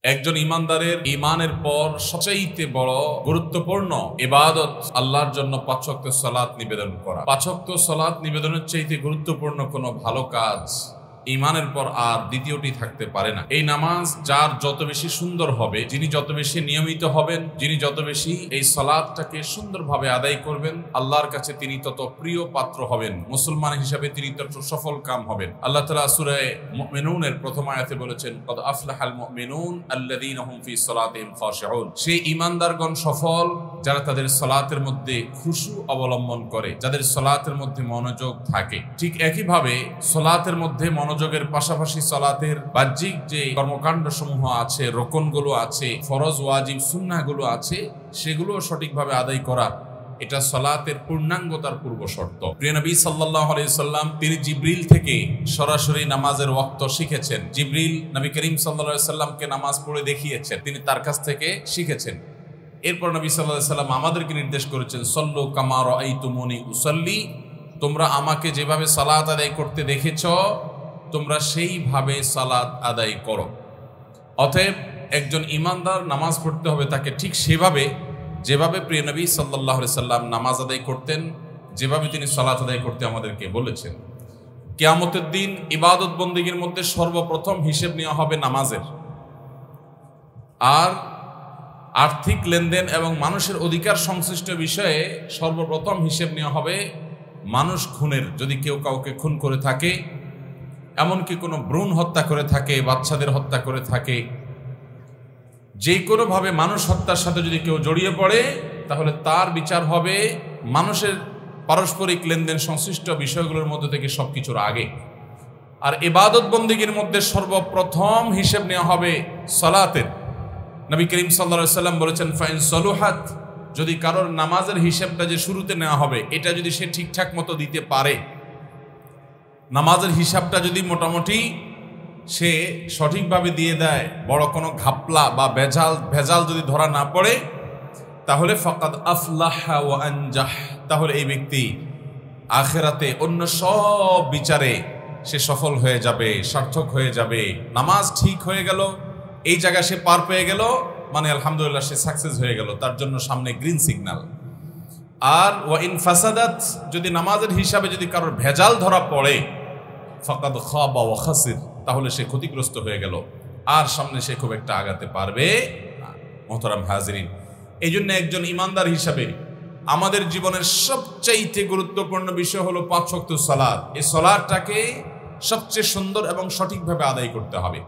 একজন ইমানদারের ইমানের পর সবচেয়ে বড় গুরুত্বপূর্ণ ইবাদত আল্লাহর জন্য ৫ ওয়াক্ত সালাত নিবেদন করা। ৫ ওয়াক্ত সালাত নিবেদনের চাইতে গুরুত্বপূর্ণ কোনো ভালো কাজ ইমানের পর আর দ্বিতীয়টি থাকতে পারে না। এই নামাজ যার যত বেশি সুন্দর হবে, যিনি যত বেশি নিয়মিত হবেন, যিনি যত বেশি এই সালাতটাকে সুন্দরভাবে আদায় করবেন, আল্লাহর কাছে তিনি তত প্রিয় পাত্র হবেন, মুসলমান হিসাবে তিনি তত সফল কাম হবেন। আল্লাহ তাআলা সূরা মুমিনুনের প্রথম আয়াতে বলেছেন, কদ আফলাহাল মুমিনুন আল্লাযীনা হুম ফি সালাতিহিম খাশিউন। সেই ঈমানদারগণ সফল যারা তাদের সালাতের মধ্যে খুশু অবলম্বন করে, যাদের সালাতের মধ্যে মনোযোগ থাকে। ঠিক একইভাবে সালাতের মধ্যে মনোযোগের পাশাপাশি সালাতের বাহ্যিক যে কর্মকাণ্ড সমূহ আছে, রোকনগুলো আছে, ফরজ ওয়াজিব সুন্নাহগুলো আছে, সেগুলো সঠিকভাবে আদায় করা, এটা সালাতের পূর্ণাঙ্গতার পূর্ব শর্ত। প্রিয় নবী সাল্লাল্লাহু আলাইহি সাল্লাম তিনি জিবরিল থেকে সরাসরি নামাজের ওয়াক্ত শিখেছেন। জিবরিল নবী করিম সাল্লাল্লাহু আলাইহি সাল্লামকে নামাজ পড়ে দেখিয়েছেন, তিনি তার কাছ থেকে শিখেছেন। এরপর নবী সাল্লাল্লাহু আলাইহি সাল্লাম আমাদেরকে নির্দেশ করেছেন, সল্লু কামা রাআইতুমুনি উসাল্লি, তোমরা আমাকে যেভাবে সালাত আদায় করতে দেখেছো তোমরা সেইভাবে সালাত আদায় করো। অতএব একজন ইমানদার নামাজ পড়তে হবে তাকে ঠিক সেভাবে যেভাবে প্রিয় নবী সাল্লাল্লাহু আলাইহি সাল্লাম নামাজ আদায় করতেন, যেভাবে তিনি সালাত আদায় করতে আমাদেরকে বলেছেন। কিয়ামতের দিন ইবাদত বন্দেগীর মধ্যে সর্বপ্রথম হিসেব নেওয়া হবে নামাজের, আর আর্থিক লেনদেন এবং মানুষের অধিকার সংশ্লিষ্ট বিষয়ে সর্বপ্রথম হিসেব নেওয়া হবে মানুষ খুনের। যদি কেউ কাউকে খুন করে থাকে, এমনকি কোনো ভ্রূণ হত্যা করে থাকে, বাচ্চাদের হত্যা করে থাকে, যে কোনোভাবে মানুষ হত্যার সাথে যদি কেউ জড়িয়ে পড়ে, তাহলে তার বিচার হবে মানুষের পারস্পরিক লেনদেন সংশ্লিষ্ট বিষয়গুলোর মধ্যে থেকে সবকিছুর আগে। আর ইবাদত বন্দেগীর মধ্যে সর্বপ্রথম হিসেব নেওয়া হবে সালাতের। নবী করিম সাল্লাল্লাহু আলাইহি সাল্লাম বলেছেন, ফাইন সলুহাত, যদি কারোর নামাজের হিসেবটা যে শুরুতে নেওয়া হবে এটা যদি সে ঠিকঠাক মতো দিতে পারে, নামাজের হিসাবটা যদি মোটামুটি সে সঠিকভাবে দিয়ে দেয়, বড় কোনো ঘাপলা বা ভেজাল যদি ধরা না পড়ে, তাহলে ফাকাদ আফলাহা ওয়া আনজাহ, তাহলে এই ব্যক্তি আখিরাতে অন্য সব বিচারে সে সফল হয়ে যাবে, সার্থক হয়ে যাবে। নামাজ ঠিক হয়ে গেল, এই জায়গায় সে পার পেয়ে গেল, মানে আলহামদুলিল্লাহ সে সাকসেস হয়ে গেল, তার জন্য সামনে গ্রিন সিগন্যাল। আর ওয়া ইন ফাসাদাত, যদি নামাজের হিসাবে যদি কারোর ভেজাল ধরা পড়ে, ফাকাদ খাবা ওয়া খাসির, তাহলে সে ক্ষতিগ্রস্ত হয়ে গেল, আর সামনে সে খুব একটা আগাতে পারবে না। মোহতারাম হাজিরিন, এই জন্য একজন ইমানদার হিসাবে আমাদের জীবনের সবচাইতে গুরুত্বপূর্ণ বিষয় হলো ৫ ওয়াক্ত সালাত। এই সালাতটাকে সবচেয়ে সুন্দর এবং সঠিকভাবে আদায় করতে হবে।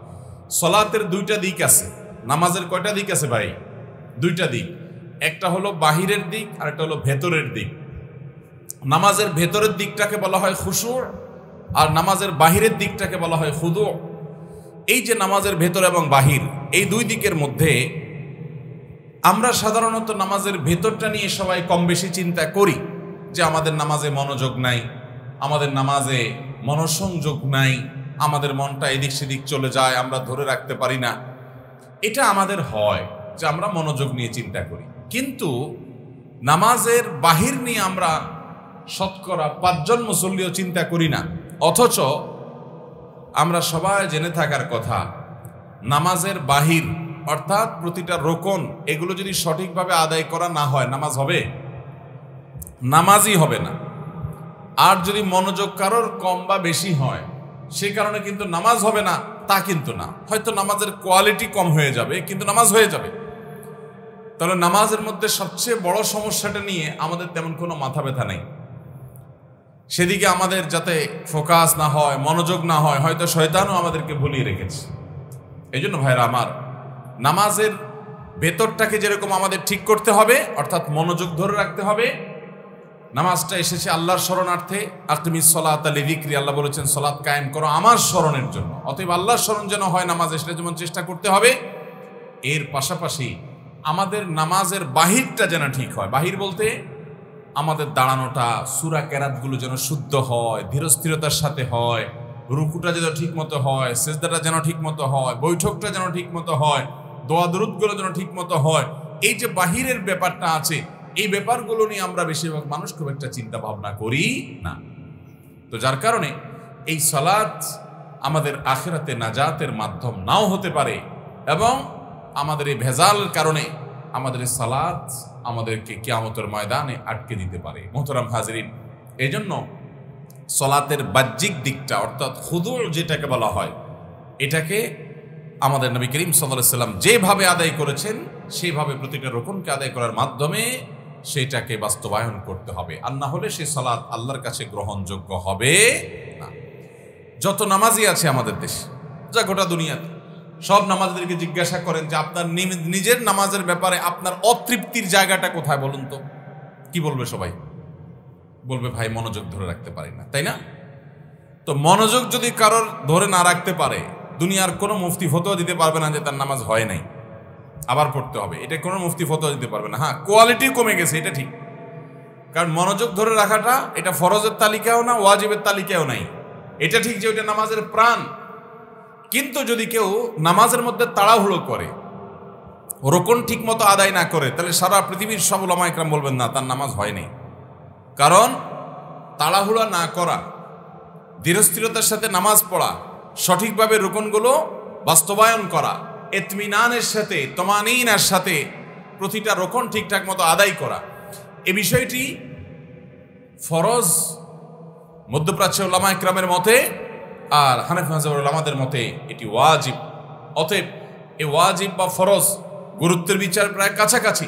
সালাতের দুইটা দিক আছে। নামাজের কয়টা দিক আছে ভাই? দুইটা দিক। একটা হলো বাহিরের দিক, আর একটা হলো ভেতরের দিক। নামাজের ভেতরের দিকটাকে বলা হয় খুশু, আর নামাজের বাহিরের দিকটাকে বলা হয় খুদু। এই যে নামাজের ভেতর এবং বাহির, এই দুই দিকের মধ্যে আমরা সাধারণত নামাজের ভেতরটা নিয়ে সবাই কম বেশি চিন্তা করি যে আমাদের নামাজে মনোযোগ নাই, আমাদের নামাজে মনোসংযোগ নাই, আমাদের মনটা এদিক সেদিক চলে যায়, আমরা ধরে রাখতে পারি না। এটা আমাদের হয় যে আমরা মনোযোগ নিয়ে চিন্তা করি, কিন্তু নামাজের বাহির নিয়ে আমরা শতকরা ৫ জন মুসল্লিও চিন্তা করি না। অথচ আমরা সবাই জেনে থাকার কথা, নামাজের বাহির অর্থাৎ প্রতিটা রোকন, এগুলো যদি সঠিকভাবে আদায় করা না হয় নামাজ হবে? নামাজই হবে না। আর যদি মনোযোগ কারোর কম বা বেশি হয়, সে কারণে কিন্তু নামাজ হবে না তা কিন্তু না, হয়তো নামাজের কোয়ালিটি কম হয়ে যাবে, কিন্তু নামাজ হয়ে যাবে। তাহলে নামাজের মধ্যে সবচেয়ে বড় সমস্যাটা নিয়ে আমাদের তেমন কোনো মাথা ব্যথা নেই। সেদিকে আমাদের যাতে ফোকাস না হয়, মনোযোগ না হয়, হয়তো শয়তানও আমাদেরকে ভুলিয়ে রেখেছে। এই জন্য ভাইরা আমার, নামাজের ভেতরটাকে যেরকম আমাদের ঠিক করতে হবে, অর্থাৎ মনোযোগ ধরে রাখতে হবে। নামাজটা এসেছে আল্লাহর শরণার্থে, আকিমিস সালাতা লিযিকরি, আল্লাহ বলেছেন সালাত কায়েম করো আমার স্মরণের জন্য। অতএব আল্লাহর স্মরণ যেন হয় নামাজে, সেটা যেমন চেষ্টা করতে হবে। এর পাশাপাশি আমাদের নামাজের বাহিরটা যেন ঠিক হয়। বাহির বলতে আমাদের দাঁড়ানোটা, সূরা কেরাতগুলো যেন শুদ্ধ হয়, ধীরস্থিরতার সাথে হয়, রুকুটা যেন ঠিক মতো হয়, সিজদাটা যেন ঠিক মতো হয়, বৈঠকটা যেন ঠিক মতো হয়, দোয়া দুরূদগুলো যেন ঠিক মতো হয়। এই যে বাহিরের ব্যাপারটা আছে, এই ব্যাপারগুলো নিয়ে আমরা বেশিরভাগ মানুষ খুব একটা চিন্তা ভাবনা করি না। তো যার কারণে এই সালাত আমাদের আখিরাতে নাজাতের মাধ্যম নাও হতে পারে, এবং আমাদের এই ভেজালের কারণে আমাদের এই সালাত আমাদেরকে কিয়ামতের ময়দানে আটকে দিতে পারে। মোহতারাম হাজরিন, এই জন্য সলাতের বাহ্যিক দিকটা অর্থাৎ খুদু যেটাকে বলা হয়, এটাকে আমাদের নবী করিম সাল্লাল্লাহু আলাইহি ওয়াসাল্লাম যেভাবে আদায় করেছেন সেইভাবে প্রতিটা রুকুনকে আদায় করার মাধ্যমে সেটাকে বাস্তবায়ন করতে হবে, আর না হলে সেই সালাত আল্লাহর কাছে গ্রহণযোগ্য হবে না। যত নামাজি আছে আমাদের দেশে, যা গোটা দুনিয়াতে, সব নামাজীদেরকে জিজ্ঞাসা করেন যে আপনার নিজের নামাজের ব্যাপারে আপনার অতৃপ্তির জায়গাটা কোথায় বলুন তো, কি বলবে সবাই? বলবে ভাই মনোযোগ ধরে রাখতে পারি না, তাই না? তো মনোযোগ যদি কারোর ধরে না রাখতে পারে, দুনিয়ার কোনো মুফতি ফতোয়া দিতে পারবে না যে তার নামাজ হয় নাই, আবার পড়তে হবে, এটা কোনো মুফতি ফতোয়া দিতে পারবে না। হ্যাঁ, কোয়ালিটি কমে গেছে, এটা ঠিক, কারণ মনোযোগ ধরে রাখাটা এটা ফরজের তালিকাও না, ওয়াজিবের তালিকাও নাই, এটা ঠিক যে ওইটা নামাজের প্রাণ। কিন্তু যদি কেউ নামাজের মধ্যে তাড়াহুড়ো করে, রোকন ঠিক মতো আদায় না করে, তাহলে সারা পৃথিবীর সব উলামা ইকরাম বলবেন না তার নামাজ হয়নি। কারণ তাড়াহুড়া না করা, ধীরস্থিরতার সাথে নামাজ পড়া, সঠিকভাবে রুকনগুলো বাস্তবায়ন করা, ইতমিনানের সাথে তমানিনার সাথে প্রতিটা রুকন ঠিকঠাক মতো আদায় করা, এই বিষয়টি ফরজ মধ্যপ্রাচ্যের উলামা ইকরামের মতে, আর হানাফি মাযহাবের উলামাদের মতে এটি ওয়াজিব। অতএব এই ওয়াজিব বা ফরজ গুরুত্বের বিচার প্রায় কাছাকাছি।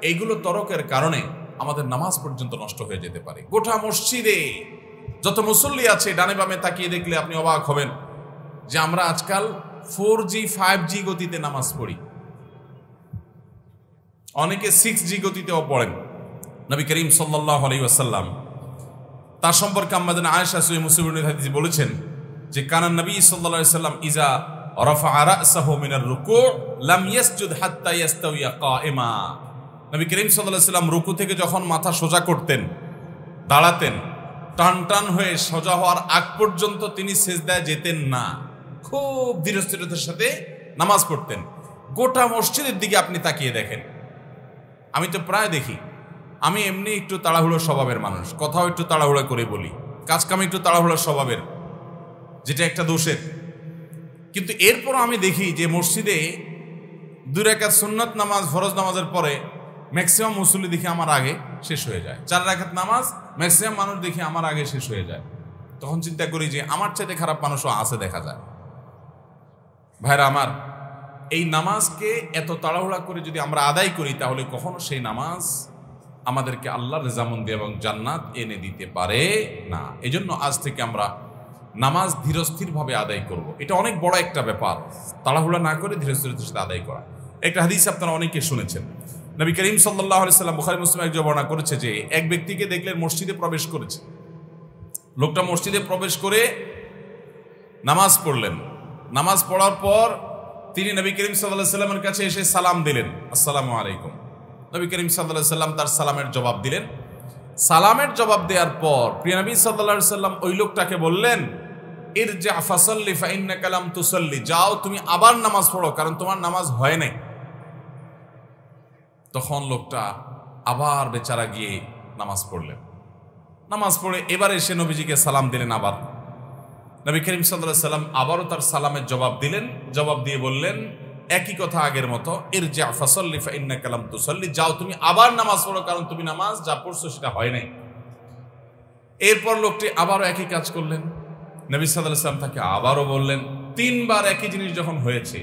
এইগুলো তরকের কারণে আমাদের নামাজ পর্যন্ত নষ্ট হয়ে যেতে পারে। গোটা মসজিদে যত মুসল্লি আছে, ডানে বামে তাকিয়ে দেখলে আপনি অবাক হবেন যে আমরা আজকাল 4G 5G গতিতে নামাজ পড়ি, অনেকে 6G গতিতেও পড়েন। নবী করিম সাল্লাল্লাহু আলাইহি ওয়াসাল্লাম তার সম্পর্কে আমাদের আয়েশা সহিহ মুসলিমের হাদিসে বলেছেন যে কানান নবী সাল্লাল্লাহু আলাইহি ওয়াসাল্লাম ইজা রাফা রাসাহু মিনার রুকু লাম ইয়াসজুদ হাত্তা ইয়াস্তাওয়া কাইমা। নবী করিম সাল্লাল্লাহু আলাইহি ওয়াসাল্লাম রুকু থেকে যখন মাথা সোজা করতেন, দাঁড়াতেন, টান টান হয়ে সোজা হওয়ার আগ পর্যন্ত তিনি সিজদায় যেতেন না, খুব ধীরস্থিরতার সাথে নামাজ পড়তেন। গোটা মসজিদের দিকে আপনি তাকিয়ে দেখেন, আমি তো প্রায় দেখি, আমি এমনি একটু তাড়াহুড়ো স্বভাবের মানুষ, কথাও একটু তাড়াহুড়ো করে বলি, কাজকাম একটু তাড়াহুড়ো স্বভাবের, যেটা একটা দোষের। কিন্তু এরপর আমি দেখি যে মসজিদে 2 রাকাত সুন্নত নামাজ ফরজ নামাজের পরে ম্যাক্সিমাম মুসল্লি দেখি আমার আগে শেষ হয়ে যায়। 4 রাকাত নামাজ ম্যাক্সিমাম মানুষ দেখি আমার আগে শেষ হয়ে যায়। তখন চিন্তা করি যে আমার চাইতে খারাপ মানুষও আছে দেখা যায়। ভাইরা আমার, এই নামাজকে এত তাড়াহুড়া করে যদি আমরা আদায় করি, তাহলে কখনো সেই নামাজ আমাদেরকে আল্লাহর রেজামন্দি এবং জান্নাত এনে দিতে পারে না। এজন্য আজ থেকে আমরা নামাজ ধীরস্থিরভাবে আদায় করব। এটা অনেক বড় একটা ব্যাপার, তাড়াহুড়া না করে ধীরস্থিরতার সাথে আদায় করা। একটা হাদিস আপনারা অনেকে শুনেছেন, নবী করিম সাল্লাল্লাহু আলাইহি সাল্লাম বুখারী মুসলিম এক বর্ণনা করেছে যে এক ব্যক্তিকে দেখলেন মসজিদে প্রবেশ করেছে। লোকটা মসজিদে প্রবেশ করে নামাজ পড়লেন। নামাজ পড়ার পর তিনি নবী করিম সাল্লাল্লাহু আলাইহি সাল্লামের কাছে এসে সালাম দিলেন, আসসালামু আলাইকুম। নবী করিম সাল্লাল্লাহু আলাইহি সাল্লাম তার সালামের জবাব দিলেন। সালামের জবাব দেওয়ার পর প্রিয় নবী সাল্লাল্লাহু আলাইহি সাল্লাম ওই লোকটাকে বললেন, ইরজা ফাসাল্লি ফাইন্নাকা লাম তুসাল্লি, যাও তুমি আবার নামাজ পড়ো, কারণ তোমার নামাজ হয় নাই। তখন লোকটা আবার বেচারা গিয়ে নামাজ পড়লেন। নামাজ পড়ে এবার এসে নবীজিকে সালাম দিলেন। আবার নবী করিম সাল্লাল্লাহু আলাইহি সাল্লাম আবারও তার সালামের জবাব দিলেন। জবাব দিয়ে বললেন একই কথা আগের মতো, ইরজা ফাসাল্লি ফাইন্নাকা লাম তুসাল্লি, যাও তুমি আবার নামাজ পড়ো, কারণ তুমি নামাজ যা পড়ছো সেটা হয় নাই। এরপর লোকটি আবারও একই কাজ করলেন। নবী সাল্লাল্লাহু আলাইহি সাল্লাম তাকে আবারও বললেন। 3 বার একই জিনিস যখন হয়েছে,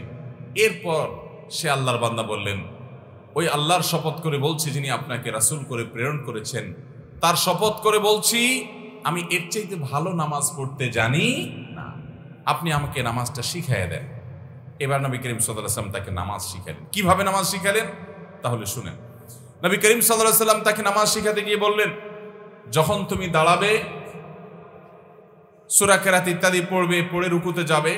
এরপর সে আল্লাহর বান্দা বললেন, ওই আল্লাহর শপথ করে বলছি যিনি আপনাকে রাসূল করে প্রেরণ করেছেন, তার শপথ করে বলছি আমি এর চাইতে ভালো নামাজ পড়তে জানি না, আপনি আমাকে নামাজটা শিখাইয়া দেন। এবার নবী করিম সাল্লাল্লাহু আলাইহি সাল্লাম তাকে নামাজ শিখালেন। কিভাবে নামাজ শিখালেন তাহলে শুনেন। নবী করিম সাল্লাল্লাহু আলাইহি সাল্লাম তাকে নামাজ শিখাতে গিয়ে বললেন, যখন তুমি দাঁড়াবে, সূরা কেরাত ইত্যাদি পড়বে, পড়ে রুকুতে যাবে,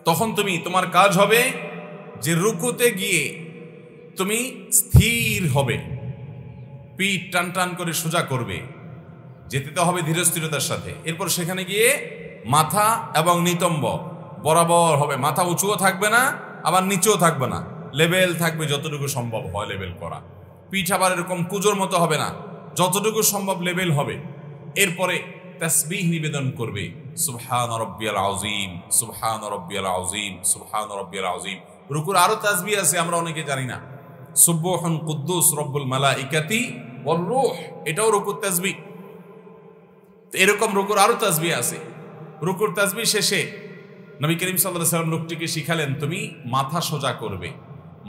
তখন তোমার কাজ হবে যে রুকুতে গিয়ে তুমি স্থির হবে, পিঠ টান টান করে সোজা করবে, যেতে তো হবে ধীরস্থিরতার সাথে। এরপর সেখানে গিয়ে মাথা এবং নিতম্ব বরাবর হবে, মাথা উঁচুও থাকবে না আবার নিচেও থাকবে না, লেভেল থাকবে, যতটুকু সম্ভব হয় লেভেল করা। পিঠ আবার এরকম কুজোর মতো হবে না, যতটুকু সম্ভব লেভেল হবে। এরপরে তাসবিহ নিবেদন করবে, সুবহান রাব্বিয়াল আযীম, সুবহান রাব্বিয়াল আযীম, সুবহান রাব্বিয়াল আযীম, রুকুর আরো তাসবিহ আছে, আমরা অনেকে জানি না। সুবহান কুদ্দুস রব্বুল মালাইকাতি ওয়ার রূহ, এটাও রুকুর তাসবিহ। এরকম রুকুর আরো তাসবিহ আছে। রুকুর তাসবিহ শেষে নবী করিম সাল্লাল্লাহু আলাইহি ওয়াসাল্লাম লোকটিকে শিখালেন, তুমি মাথা সোজা করবে।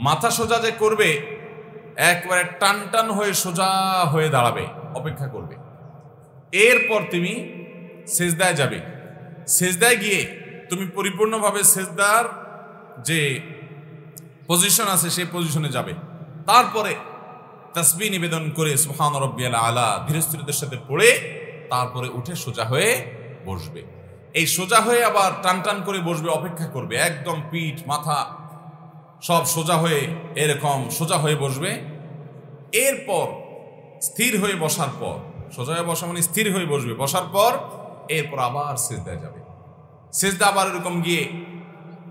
মাথা সোজা যে করবে, একবারে টান টান হয়ে সোজা হয়ে দাঁড়াবে, অপেক্ষা করবে। এরপর তুমি সেজদায় যাবে। সেজদায় গিয়ে তুমি পরিপূর্ণভাবে সেজদার যে পজিশন আছে সেই পজিশনে যাবে। তারপরে তাসবিহ নিবেদন করে সুবহান রাব্বিয়াল আলা ধীরস্থিরতার সাথে পড়ে তারপরে উঠে সোজা হয়ে বসবে। এই সোজা হয়ে আবার টান টান করে বসবে, অপেক্ষা করবে, একদম পিঠ মাথা সব সোজা হয়ে এরকম সোজা হয়ে বসবে। এরপর স্থির হয়ে বসার পর, সোজা হয়ে বসা মানে স্থির হয়ে বসবে, বসার পর এরপর আবার সিজদায় যাবে। সিজদা আবার এরকম গিয়ে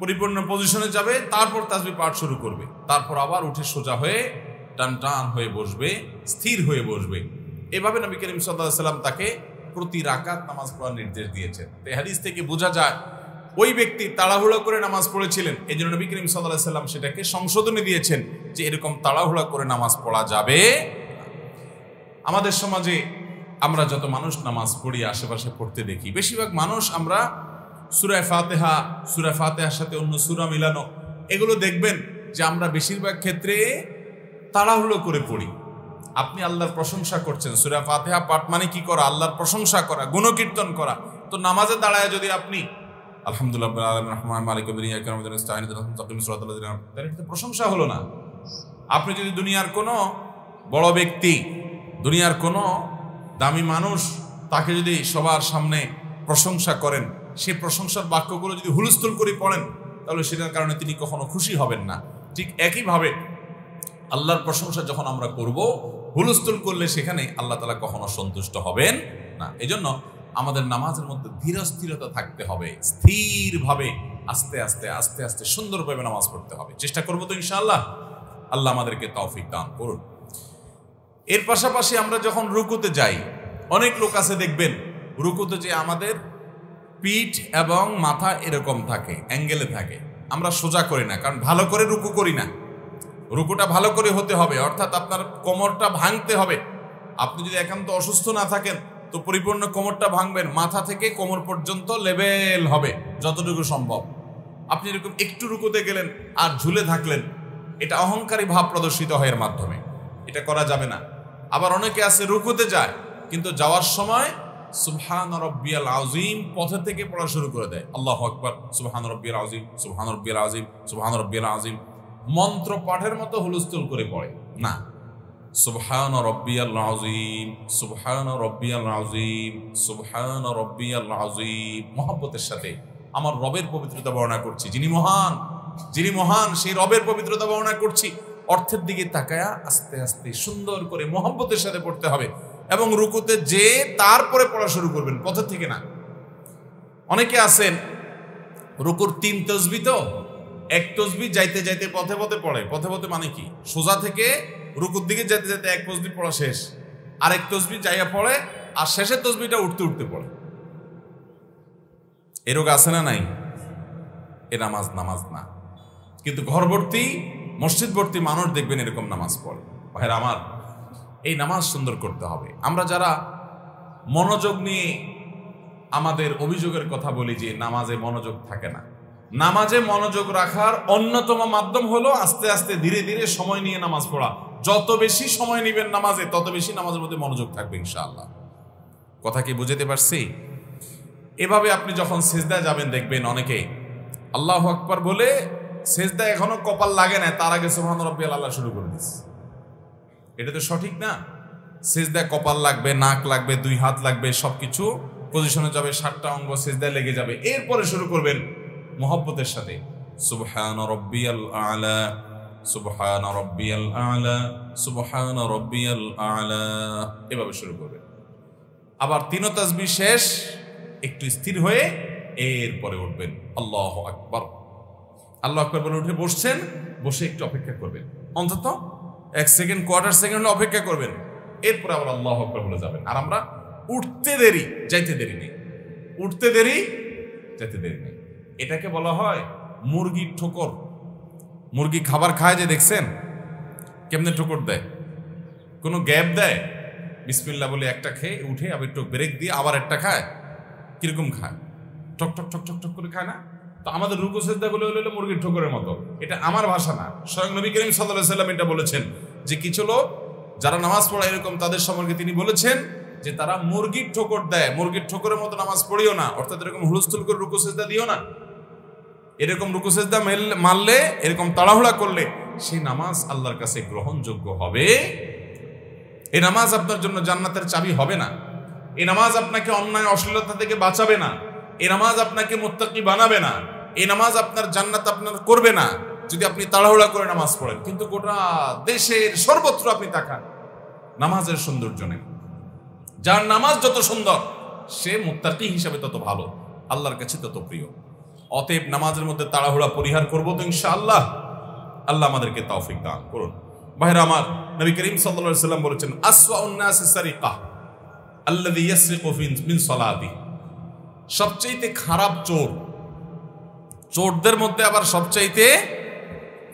পরিপূর্ণ পজিশনে যাবে, তারপর তাসবিহ পাঠ শুরু করবে, তারপর আবার উঠে সোজা হয়ে টান টান হয়ে বসবে, স্থির হয়ে বসবে। এভাবে নবী করিম সাল্লাল্লাহু আলাইহি ওয়াসাল্লাম তাকে প্রতি রাকাত নামাজ পড়ার নির্দেশ দিয়েছেন। এই হাদিস থেকে বোঝা যায় ওই ব্যক্তি তাড়াহুড়ো করে নামাজ পড়েছিলেন, এই জন্য নবী করিম সাল্লাল্লাহু আলাইহি ওয়াসাল্লাম সেটাকে সংশোধনী দিয়েছেন যে এরকম তাড়াহুড়ো করে নামাজ পড়া যাবে। আমাদের সমাজে আমরা যত মানুষ নামাজ পড়ি, আশেপাশে পড়তে দেখি, বেশিরভাগ মানুষ আমরা সূরা ফাতিহার সাথে অন্য সূরা মিলানো, এগুলো দেখবেন যে আমরা বেশিরভাগ ক্ষেত্রে তাড়াহুড়ো করে পড়ি। আপনি আল্লাহর প্রশংসা করছেন, সূরা ফাতিহা পাঠ মানে কি করা? আল্লাহর প্রশংসা করা, গুণকীর্তন করা। তো নামাজে দাঁড়ায় যদি আপনি আলহামদুলিল্লাহ রাব্বিল আলামিন রহমান মালিক ইয়াউমিদ্দিন ইয়্যাকা না'বুদু ওয়া ইয়্যাকা নাস্তাঈন ইহদিনাস সিরাতাল লাযিনা আন'আমতা আলাইহিম, এটা প্রশংসা হলো না। আপনি যদি দুনিয়ার কোনো বড় ব্যক্তি, দুনিয়ার কোনো দামি মানুষ, তাকে যদি সবার সামনে প্রশংসা করেন, সেই প্রশংসার বাক্যগুলো যদি হুলস্থুল করে পড়েন, তাহলে সেটার কারণে তিনি কখনো খুশি হবেন না। ঠিক একইভাবে আল্লাহর প্রশংসা যখন আমরা করব, হুলস্থুল করলে সেখানে আল্লাহ তাআলা কখনো সন্তুষ্ট হবেন না। এজন্য আমাদের নামাজের মধ্যে ধীরস্থিরতা থাকতে হবে, স্থিরভাবে আস্তে আস্তে আস্তে আস্তে সুন্দরভাবে নামাজ পড়তে হবে। চেষ্টা করবো তো ইনশাআল্লাহ। আল্লাহ আমাদেরকে তৌফিক দান করুন। এর পাশাপাশি আমরা যখন রুকুতে যাই, অনেক লোক আছে দেখবেন রুকুতে যে আমাদের পিঠ এবং মাথা এরকম থাকে, অ্যাঙ্গেলে থাকে, আমরা সোজা করি না, কারণ ভালো করে রুকু করি না। রুকুটা ভালো করে হতে হবে, অর্থাৎ আপনার কোমরটা ভাঙতে হবে। আপনি যদি একান্ত অসুস্থ না থাকেন তো পরিপূর্ণ কোমরটা ভাঙবেন, মাথা থেকে কোমর পর্যন্ত লেভেল হবে যতটুকু সম্ভব। আপনি এরকম একটু রুকুতে গেলেন আর ঝুলে থাকলেন, এটা অহংকারী ভাব প্রদর্শিত হয় এর মাধ্যমে, এটা করা যাবে না। আবার অনেকে আছে রুকুতে যায় কিন্তু যাওয়ার সময় সুবহান রাব্বিয়াল আযীম পথে থেকে পড়া শুরু করে দেয়, আল্লাহু আকবার, সুবহান রাব্বিয়াল আযীম, সুবহান রাব্বিয়াল আযীম, সুবহান রাব্বিয়াল আযীম, মন্ত্র পাঠের মতো হুলস্থুল করে পড়ে না। সুবহান রাব্বিয়াল আযীম, সুবহান রাব্বিয়াল আযীম, সুবহান রাব্বিয়াল আযীম, মহব্বতের সাথে আমার রবের পবিত্রতা বর্ণনা করছি, যিনি মহান সেই রবের পবিত্রতা বর্ণনা করছি। অর্থের দিকে তাকায়া আস্তে আস্তে সুন্দর করে মহব্বতের সাথে পড়তে হবে এবং রুকুতে যে তারপরে পড়া শুরু করবেন, পথের থেকে না। অনেকে আছেন রুকুর 3 তাসবিহ, তো এক তাসবিহ যাইতে যাইতে পথে পথে পড়ে। পথে পথে মানে কি? সোজা থেকে রুকুর দিকে যেতে যেতে এক তাসবিহ পড়া শেষ, আরেক তাসবিহ যাইয়া পড়ে, আর শেষের তাসবিহটা উঠতে উঠতে পড়ে। এ রোগ আছে না নাই? এ নামাজ না। কিন্তু ঘরভর্তি মসজিদ ভর্তি মানুষ দেখবেন এরকম নামাজ পড়ে। ভাইরা আমার, এই নামাজ সুন্দর করতে হবে। আমরা যারা মনোযোগ নিয়ে আমাদের অভিযোগের কথা বলি যে নামাজে মনোযোগ থাকে না, নামাজে মনোযোগ রাখার অন্যতম মাধ্যম হলো আস্তে আস্তে ধীরে ধীরে সময় নিয়ে নামাজ পড়া। যত বেশি সময় নেবেন নামাজে, তত বেশি নামাজের মধ্যে মনোযোগ থাকবে ইনশাআল্লাহ। কথা কি বুঝতে পারছি? এভাবে আপনি যখন সিজদায় যাবেন দেখবেন অনেকে আল্লাহু আকবার বলে সিজদায় এখনো কপাল লাগে না, তার আগে সুবহান রাব্বিয়াল আলা শুরু করে দিচ্ছে। এটা তো সঠিক না। সিজদায় কপাল লাগবে, নাক লাগবে, 2 হাত লাগবে, সবকিছু পজিশনে যাবে, 7টা অঙ্গ সিজদায় লেগে যাবে। এরপরে শুরু করবেন মুহাব্বতের সাথে সুবহান রাব্বিয়াল আলা, সুবহান রাব্বিয়াল আলা, সুবহান রাব্বিয়াল আলা, এভাবে শুরু করবেন। আবার 3 তাসবিহ শেষ, একটু স্থির হয়ে এরপরে উঠবেন আল্লাহু আকবার। আল্লাহু আকবার বলে উঠে বসছেন, বসে একটু অপেক্ষা করবেন, অন্তত 1 সেকেন্ড, কোয়ার্টার সেকেন্ড হলে অপেক্ষা করবেন। এরপরে আবার আল্লাহু আকবার বলে যাবেন। আর আমরা উঠতে দেরি যাইতে দেরি নেই, উঠতে দেরি যাইতে দেরি নেই। এটাকে বলা হয় মুরগির ঠোকর। মুরগি খাবার খায় যে দেখছেন কেমনে ঠোকর দেয়, কোনো গ্যাপ দেয়? বিসমিল্লাহ বলে একটা খেয়ে উঠে আবার একটু ব্রেক দিয়ে আবার একটা খায়। কিরকম খায়? ঠক ঠক ঠক ঠক ঠক করে খায় না? তো আমাদের রুকু সেজদা গুলো হলো মুরগির ঠোকরের মতো। এটা আমার ভাষা না, স্বয়ং নবী করিম সাল্লাল্লাহু আলাইহি সাল্লাম এটা বলেছেন যে কিছু লোক যারা নামাজ পড়ে এরকম তাদের সম্পর্কে তিনি বলেছেন যে তারা মুরগির ঠোকর দেয়। মুরগির ঠোকরের মতো নামাজ পড়িও না, অর্থাৎ এরকম হুলস্থুল করে রুকু সেজদা দিও না। এরকম রুকু সেজদা মারলে, এরকম তাড়াহুড়া করলে সেই নামাজ আল্লাহর কাছে গ্রহণযোগ্য হবে? এই নামাজ আপনার জন্য জান্নাতের চাবি হবে না। এই নামাজ আপনাকে অন্যায় অশ্লীলতা থেকে বাঁচাবে না। এই নামাজ আপনাকে মুত্তাকি বানাবে না। এই নামাজ আপনার জান্নাত আপনার করবে না যদি আপনি তাড়াহুড়া করে নামাজ পড়েন। কিন্তু গোটা দেশের সর্বত্র আপনি তাকান, নামাজের সৌন্দর্য নেই। যার নামাজ যত সুন্দর সে মুত্তাকি হিসাবে তত ভালো, আল্লাহর কাছে তত প্রিয়। অতএব নামাজের মধ্যে তাড়াহুড়া পরিহার করবো তো ইনশাআল্লাহ। আল্লাহ আমাদেরকে তৌফিক দান করুন। ভাইরা আমার, নবী করিম সাল্লাল্লাহু আলাইহি ওয়াসাল্লাম বলেছেন আসওয়াউন নাসি সারিকা আল্লাযী ইয়াসরিকু মিন সালাতি। সবচেয়ে খারাপ চোর, চোরদের মধ্যে আবার সবচাইতে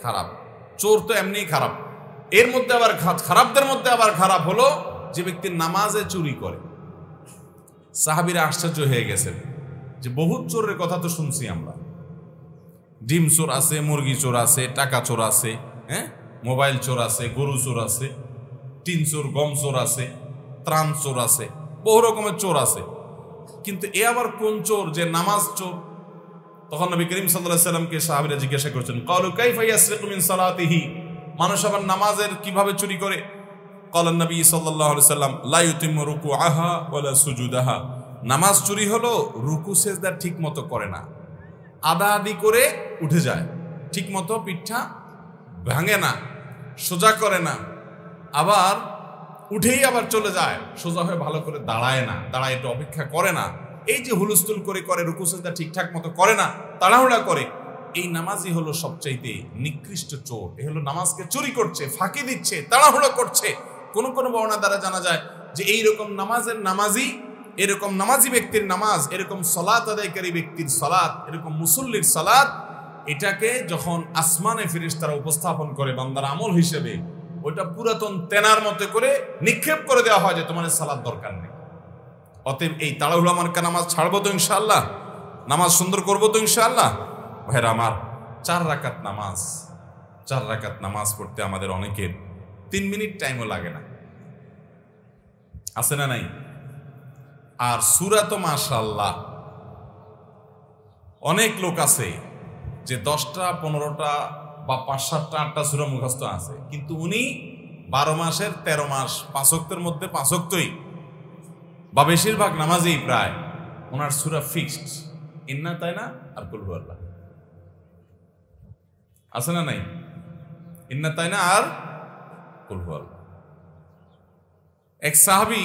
খারাপ চোর তো এমনিই খারাপ, এর মধ্যে আবার খারাপদের মধ্যে আবার খারাপ হলো যে ব্যক্তি নামাজে চুরি করে। সাহাবীরা আশ্চর্য হয়ে গেছেন যে বহুত চোরের কথা তো শুনছি আমরা, ডিম চোর আছে, মুরগি চোর আছে, টাকা চোর আছে, হ্যাঁ, মোবাইল চোর আছে, গরু চোর আছে, টিন চোর, গম চোর আছে, ত্রাণ চোর আছে, বহু রকমের চোর আছে। কিন্তু এ আবার কোন চোর যে নামাজ চোর? তখন নবী করিম সাল্লাল্লাহু আলাইহি সাল্লামকে সাহাবীরা জিজ্ঞাসা করছেন, ক্বালু কাইফা ইয়াসরিকু মিন সালাতিহি, মানুষ আবার নামাজের কিভাবে চুরি করে? ক্বালা নবী সাল্লাল্লাহু আলাইহি সাল্লাম লা ইউতিম্মু রুকুআহা ওয়ালা সুজুদাহা, নামাজ চুরি হলো রুকু সেজদা ঠিক মতো করে না, আদা আদি করে উঠে যায়, ঠিক মতো পিঠা ভাঙে না, সোজা করে না, আবার উঠেই আবার চলে যায়, সোজা হয়ে ভালো করে দাঁড়ায় না, দাঁড়ায় একটু অপেক্ষা করে না, এই যে হুলস্থুল করে রুকু সেজদা ঠিকঠাক মতো করে না, তাড়াহুড়া করে, এই নামাজই হলো সবচাইতে নিকৃষ্ট চোর। এ হলো নামাজকে চুরি করছে, ফাঁকি দিচ্ছে, তাড়াহুড়া করছে। কোন কোন বর্ণনা দ্বারা জানা যায় যে এইরকম নামাজের নামাজি, এরকম নামাজি ব্যক্তির নামাজ, এরকম সালাত আদায়কারী ব্যক্তির সালাত, এরকম মুসল্লির সালাত, এটাকে যখন আসমানে ফেরেশতারা উপস্থাপন করে বান্দার আমল হিসেবে, ওইটা পুরাতন তেনার মতো করে নিক্ষেপ করে দেওয়া হয় যে তোমার সালাত দরকার নেই। অতএব এই তাড়াহুড়া মার্কা নামাজ ছাড়বো তো ইনশাআল্লাহ, নামাজ সুন্দর করবো তো ইনশাআল্লাহ। ভাইরা আমার, 4 রাকাত নামাজ পড়তে আমাদের অনেকের 3 মিনিট টাইমও লাগে না, আছে না নাই? আর সূরা তো মাশাআল্লাহ, অনেক লোক আছে যে 10টা 15টা বা 5-7টা 8টা সূরা মুখস্থ আছে, কিন্তু উনি 12 মাসের 13 মাস 5 ওয়াক্তের মধ্যে 5 ওয়াক্তই বা বেশিরভাগ নামাজেই প্রায় ওনার সূরা ফিক্সড, ইন্না তাই না আর কুল হুয়াল্লাহ, আছে না নাই? ইন্না তাই না আর কুল হুয়াল্লাহ। এক সাহাবী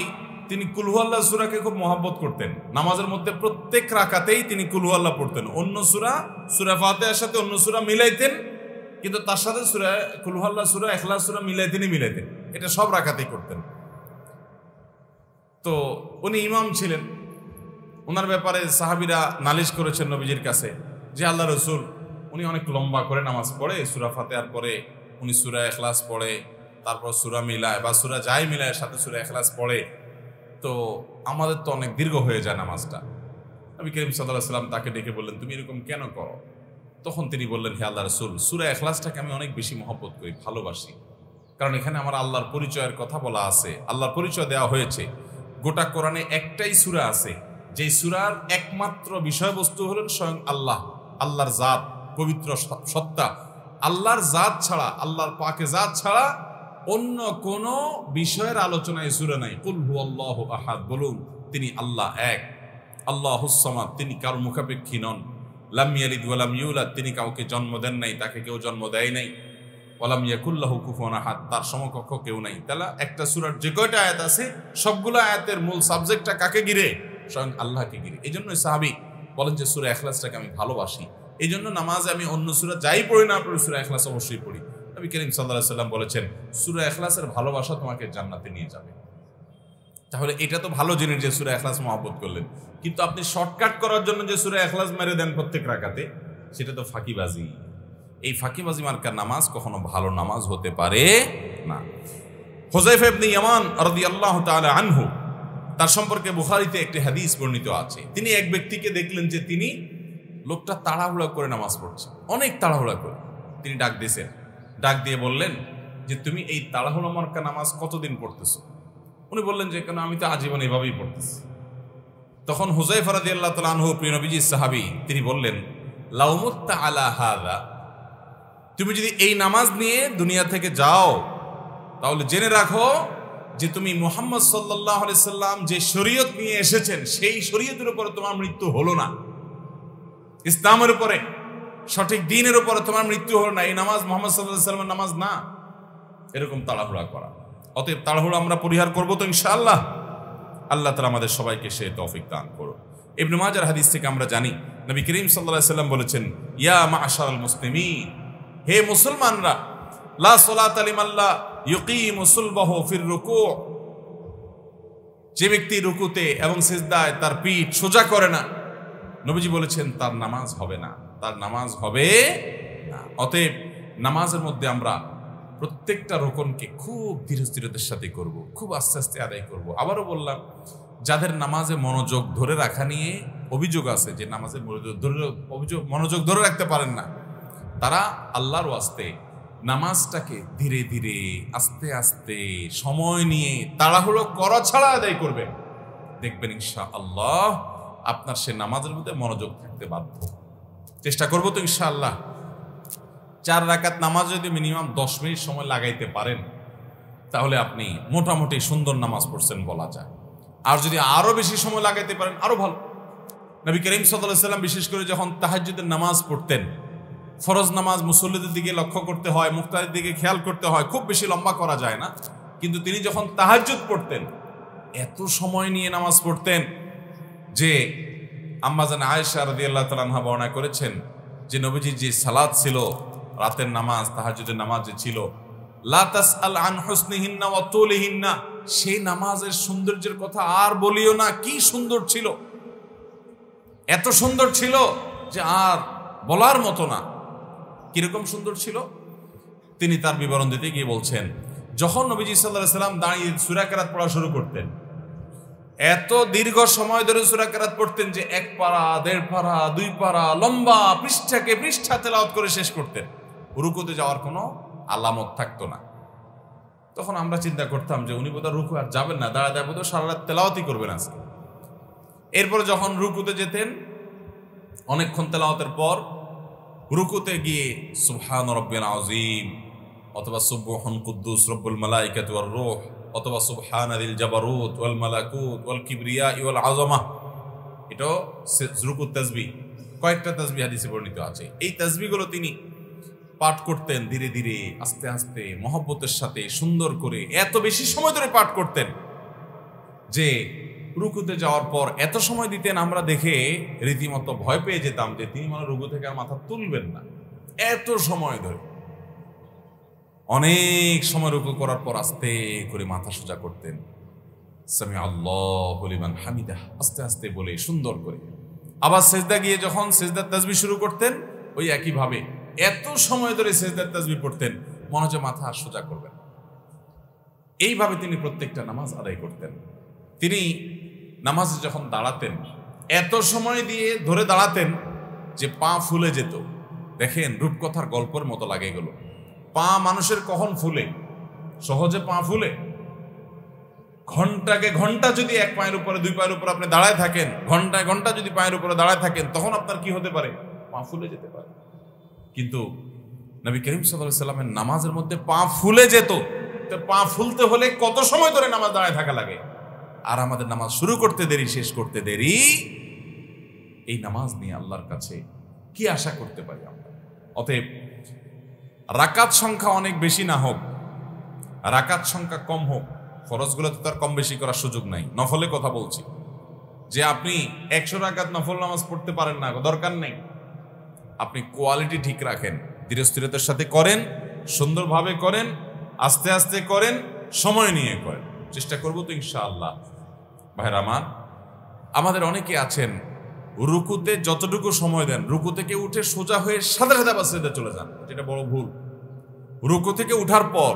তিনি কুল হুয়াল্লাহ সূরাকে খুব মহব্বত করতেন, নামাজের মধ্যে প্রত্যেক রাকাতেই তিনি কুল হুয়াল্লাহ পড়তেন। অন্য সূরা ফাতিহার সাথে অন্য সূরা মিলাইতেন, কিন্তু তার সাথে সূরা কুল হুয়াল্লাহ, সূরা ইখলাস সূরা মিলাইতেন, এটা সব রাকাতেই করতেন। তো উনি ইমাম ছিলেন, ওনার ব্যাপারে সাহাবীরা নালিশ করেছেন নবীজির কাছে যে আল্লাহ রাসূল উনি অনেক লম্বা করে নামাজ পড়ে, সূরা ফাতিহার পরে উনি সূরা ইখলাস পড়ে, তারপর সূরা মিলায় বা সূরা যাই মিলায় সাথে সূরা ইখলাস পড়ে, তো আমাদের তো অনেক দীর্ঘ হয়ে যায় নামাজটা। নবী করিম সাল্লাল্লাহু আলাইহি ওয়াসাল্লাম তাকে ডেকে বললেন, তুমি এরকম কেন করো? তখন তিনি বললেন, হে আল্লাহ রাসূল, সূরা ইখলাসটাকে আমি অনেক বেশি মহব্বত করি, ভালোবাসি, কারণ এখানে আমার আল্লাহর পরিচয়ের কথা বলা আছে, আল্লাহর পরিচয় দেওয়া হয়েছে। গোটা কোরআনে একটাই সূরা আছে যেই সূরার একমাত্র বিষয়বস্তু হলেন স্বয়ং আল্লাহ, আল্লাহর জাত, পবিত্র সত্তা, আল্লাহর জাত ছাড়া, আল্লাহর পাকে জাত ছাড়া অন্য কোন বিষয়ের আলোচনা এই সূরা নাই। কুল হুয়াল্লাহু আহাদ, বলুন তিনি আল্লাহ এক, আল্লাহুস সামাদ, তিনি কারো মুখাপেক্ষী নন, লাম ইয়ালিদ ওয়া লাম ইউলাদ, তিনি কাউকে জন্ম দেন নাই, তাকে কেউ জন্ম দেয় নাই, ওয়া লাম ইয়াকুল লাহু কুফুয়ান আহাদ, তার সমকক্ষ কেউ নাই। তাহলে একটা সূরার যে কয়টা আয়াত আছে সবগুলো আয়াতের মূল সাবজেক্টটা কাকে ঘিরে? স্বয়ং আল্লাহকে ঘিরে। এই জন্য সাহাবী বলেন যে সূরা ইখলাসটাকে আমি ভালোবাসি, এই জন্য নামাজে আমি অন্য সূরা যাই পড়ি না পড়ি সূরা ইখলাস অবশ্যই পড়ি। নবী করিম সাল্লাল্লাহু আলাইহি ওয়াসাল্লাম বলেছেন সূরা ইখলাসের ভালোবাসা তোমাকে জান্নাতে নিয়ে যাবে। তাহলে এটা তো ভালো জিনিস যে সূরা ইখলাস মহব্বত করলেন, কিন্তু আপনি শর্টকাট করার জন্য যে সূরা ইখলাস মেরে দেন প্রত্যেক রাকাতে, সেটা তো ফাঁকিবাজি। এই ফাঁকিবাজি মার্কার নামাজ কখনো ভালো নামাজ হতে পারে না। হুযায়ফা ইবনে ইয়ামান রাদিয়াল্লাহু তাআলা আনহু, তার সম্পর্কে বুখারীতে একটি হাদিস বর্ণিত আছে। তিনি এক ব্যক্তিকে দেখলেন যে তিনি লোকটা তাড়াহুড়া করে নামাজ পড়ছে, অনেক তাড়াহুড়া করে। তিনি ডাক দিয়েছেন, ডাক দিয়ে বললেন যে তুমি এই তাড়াহুড়া মার্কা নামাজ কতদিন পড়তেছো? উনি বললেন যে কেন, আমি তো আজীবন এভাবেই পড়তেছি। তখন হুযায়ফা রাদিয়াল্লাহু তাআলা আনহু, প্রিয় নবীজির সাহাবী, তিনি বললেন লাউ মুত্তা আলা হাযা, তুমি যদি এই নামাজ নিয়ে দুনিয়া থেকে যাও তাহলে জেনে রাখো যে তুমি মুহাম্মদ সাল্লাল্লাহু আলাইহি সাল্লাম যে শরীয়ত নিয়ে এসেছেন সেই শরীয়তের উপরে তোমার মৃত্যু হলো না, ইসলামের উপরে, সঠিক দ্বীনের উপরে তোমার মৃত্যু হলো না। এই নামাজ মুহাম্মদ সাল্লাল্লাহু আলাইহি সাল্লামের নামাজ না। এরকম তাড়াহুড়া করা, অতএব তাড়াহুড়া আমরা পরিহার করবো তো ইনশাআল্লাহ। আল্লাহ তাআলা আমাদের সবাইকে সে তৌফিক দান করুন। ইবনে মাজার হাদিস থেকে আমরা জানি নবী করিম সাল্লাল্লাহু আলাইহি সাল্লাম বলেছেন, ইয়া মা'শারাল মুসলিমিন, হে মুসলমানরা, লা সালাতা লিমান লা ইউকিমু সুলবাহু ফির রুকু', যে ব্যক্তি রুকুতে এবং সিজদায় তার পিঠ সোজা করে না, নবীজি বলেছেন তার নামাজ হবে না, তার নামাজ হবে না। অতএব নামাজের মধ্যে আমরা প্রত্যেকটা রোকনকে খুব ধীরস্থিরতার সাথে করব, খুব আস্তে আস্তে আদায় করব। আবারও বললাম, যাদের নামাজে মনোযোগ ধরে রাখা নিয়ে অভিযোগ আছে, যে নামাজে মনোযোগ ধরে রাখতে পারেন না, তারা আল্লাহর ওয়াস্তে নামাজটাকে ধীরে ধীরে আস্তে আস্তে সময় নিয়ে তাড়াহুড়ো করা ছাড়া আদায় করবেন। দেখবেন ইনশাআল্লাহ আপনার সে নামাজের মধ্যে মনোযোগ থাকতে বাধ্য। চেষ্টা করবো তো ইনশাআল্লাহ। 4 রাকাত নামাজ যদি মিনিমাম 10 মিনিট সময় লাগাইতে পারেন তাহলে আপনি মোটামুটি সুন্দর নামাজ পড়ছেন বলা যায়। আর যদি আরো বেশি সময় লাগাইতে পারেন আরো ভালো। নবী করিম সাল্লাল্লাহু আলাইহি ওয়াসাল্লাম বিশেষ করে যখন তাহাজ্জুদের নামাজ পড়তেন, ফরজ নামাজ মুসল্লিদের দিকে লক্ষ্য করতে হয়, মুক্তাদির দিকে খেয়াল করতে হয়, খুব বেশি লম্বা করা যায় না, কিন্তু তিনি যখন তাহাজ্জুদ পড়তেন এত সময় নিয়ে নামাজ পড়তেন যে আম্মা জান আয়েশা রাদিয়াল্লাহু তাআলা আনহা বর্ণনা করেছেন যে নবীজির যে সালাত ছিল, রাতের নামাজ, তাহাজ্জুদের নামাজ যে ছিল, লা তাসআল আন হুসনিহিন্না ওয়া তুলিহিন্না, সেই নামাজের সৌন্দর্যের কথা আর বলিও না। কি সুন্দর ছিল, এত সুন্দর ছিল যে আর বলার মতো না। কিরকম সুন্দর ছিল তিনি তার বিবরণ দিতে গিয়ে বলছেন, যখন নবীজি সাল্লাল্লাহু আলাইহি সাল্লাম দাঁড়িয়ে সূরা কেরাত পড়া শুরু করতেন, এত দীর্ঘ সময় ধরে সূরা কেরাত পড়তেন যে 1 পারা 1.5 পারা 2 পারা লম্বা পৃষ্ঠাকে পৃষ্ঠা তেলাওয়াত করে শেষ করতেন। রুকুতে যাওয়ার কোনো আলামত থাকতো না। তখন আমরা চিন্তা করতাম যে উনি বোধহয় রুকু আর যাবেন না, দাঁড়ায় দাঁড়ায় বোধহয় সারা রাত তেলাওয়াতই করবেন আজকে। এরপরে যখন রুকুতে যেতেন, অনেকক্ষণ তেলাওয়াতের পর রুকুতে গিয়ে সুবহান রাব্বিল আযীম অথবা সুবহান কুদ্দুস রব্বুল মালাইকাতি ওয়ার রূহ অথবা সুবহানাল জাবারুত ওয়াল মালাকুত ওয়াল কিবরিয়া ওয়াল আযমা, এটা রুকুত তাসবিহ। কয়েকটা তাসবিহ হাদিসে বর্ণিত আছে। এই তাসবিহগুলো তিনি পাঠ করতেন ধীরে ধীরে, আস্তে আস্তে, মহব্বতের সাথে, সুন্দর করে, এত বেশি সময় ধরে পাঠ করতেন যে রুকুতে যাওয়ার পর এত সময় দিতেন আমরা দেখে রীতিমতো ভয় পেয়ে যেতাম যে তিনি মানে রুকু থেকে আর মাথা তুলবেন না। এত সময় ধরে অনেক সময় রুকু করার পর আস্তে করে মাথা সোজা করতেন, সামি আল্লাহু লিমান হামিদাহ, আস্তে আস্তে বলে সুন্দর করে। আবার সিজদা গিয়ে যখন সিজদার তাসবিহ শুরু করতেন, ওই একইভাবে এত সময় ধরে সিজদার তাসবিহ পড়তেন, মনে হচ্ছে মাথা আর সোজা করবেন। এইভাবে তিনি প্রত্যেকটা নামাজ আদায় করতেন। তিনি নামাজে যখন দাঁড়াতেন এত সময় দিয়ে ধরে দাঁড়াতেন যে পা ফুলে যেত। দেখেন রূপকথার গল্পের মতো লাগে গেল। পা মানুষের কখন ফুলে? সহজে পা ফুলে? ঘন্টাকে ঘন্টা যদি 1 পায়ের উপরে 2 পায়ের উপরে আপনি দাঁড়ায় থাকেন, ঘন্টায় ঘন্টা যদি পায়ের উপরে দাঁড়ায় থাকেন, তখন আপনার কি হতে পারে? পা ফুলে যেতে পারে। কিন্তু নবী করিম সাল্লাল্লাহু আলাইহি ওয়াসাল্লামের নামাজের মধ্যে পা ফুলে যেত। তো পা ফুলতে হলে কত সময় ধরে নামাজ দাঁড়ায় থাকা লাগে? আর আমাদের নামাজ শুরু করতে দেরি, শেষ করতে দেরি। এই নামাজ নিয়ে আল্লাহর কাছে কি আশা করতে পারি আমরা? অতএব রাকাত সংখ্যা অনেক বেশি না হোক, রাকাত সংখ্যা কম হোক, ফরজগুলোতে তার কম বেশি করার সুযোগ নাই। নফলে কথা বলছি যে আপনি 100 রাকাত নফল নামাজ পড়তে পারেন না, দরকার নেই। আপনি কোয়ালিটি ঠিক রাখেন, ধীরস্থিরতার সাথে করেন, সুন্দরভাবে করেন, আস্তে আস্তে করেন, সময় নিয়ে করেন। চেষ্টা করবো তো ইনশাআল্লাহ। ভাইরা আমার, আমাদের অনেকে আছেন রুকুতে যতটুকু সময় দেন, রুকু থেকে উঠে সোজা হয়ে সাথে সাথে আবার সিজদা চলে যান, এটা বড় ভুল। রুকু থেকে উঠার পর